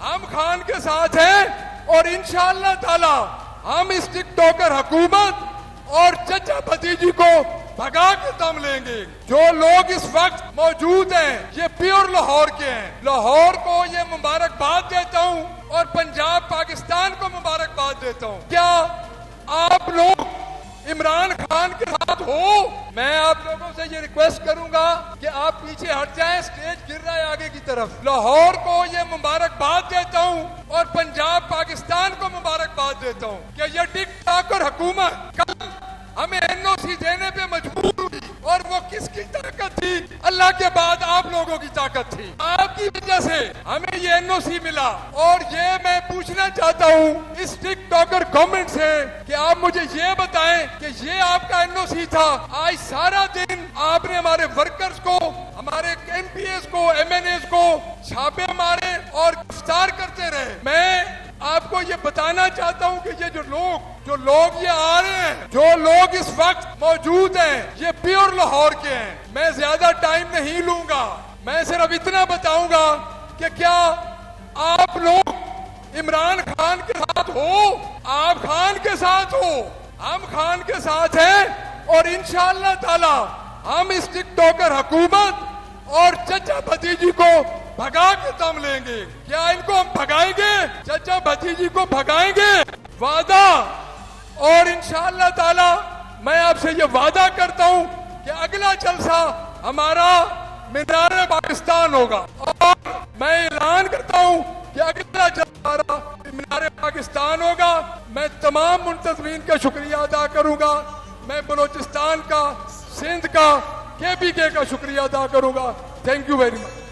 हम खान के साथ हैं और इंशाअल्लाह ताला हम इस टिकटॉकर हुकूमत और चचा भतीजी को भगा के दम लेंगे। जो लोग इस वक्त मौजूद हैं ये प्योर लाहौर के हैं। लाहौर को ये मुबारकबाद देता हूँ और पंजाब पाकिस्तान को मुबारकबाद देता हूँ। क्या आप लोग इमरान खान के साथ हो? मैं आप लोगों से ये रिक्वेस्ट करूंगा कि आप पीछे हट जाएं, स्टेज गिर रहा है आगे की तरफ। लाहौर को ये मुबारकबाद देता हूं और पंजाब पाकिस्तान को मुबारकबाद देता हूं कि ये टिकटॉकर हुकूमत कल हमें एनओसी देने पे मजबूर हुई और वो किसकी ताकत थी? अल्लाह के बाद आप लोगों की ताकत थी। आपकी वजह से हमें ये एनओसी मिला। और ये मैं पूछना चाहता हूँ इस टिकटॉकर गवर्नमेंट से कि आप मुझे ये बताएं कि ये आपका एनओसी था। आज सारा दिन आपने हमारे वर्कर्स को, हमारे एमपीएस को, एमएनएस को छापे मारे और गिरफ्तार करते रहे। मैं आपको ये बताना चाहता हूँ कि ये जो लोग ये आ रहे हैं, जो लोग इस वक्त मौजूद हैं ये प्योर लाहौर के हैं। मैं ज्यादा टाइम नहीं लूंगा, मैं सिर्फ इतना बताऊंगा कि क्या आप लोग इमरान खान के साथ हो? आप खान के साथ हो, हम खान के साथ हैं और इंशाअल्लाह ताला हम इस टिकटॉकर हुकूमत और चचा भतीजी को भगा के दम लेंगे। क्या इनको हम भगाएंगे? चचा भतीजी को भगाएंगे, वादा। और इंशाअल्लाह ताला मैं आपसे ये वादा करता हूं कि अगला जलसा हमारा मीनार पाकिस्तान होगा। और मैं ऐलान करता हूं कि अगला जलसा हमारा मीनार पाकिस्तान होगा। मैं तमाम मुंतज़मीन का शुक्रिया अदा करूंगा। मैं बलोचिस्तान का, सिंध का, केपीके का शुक्रिया अदा करूंगा। Thank you very much.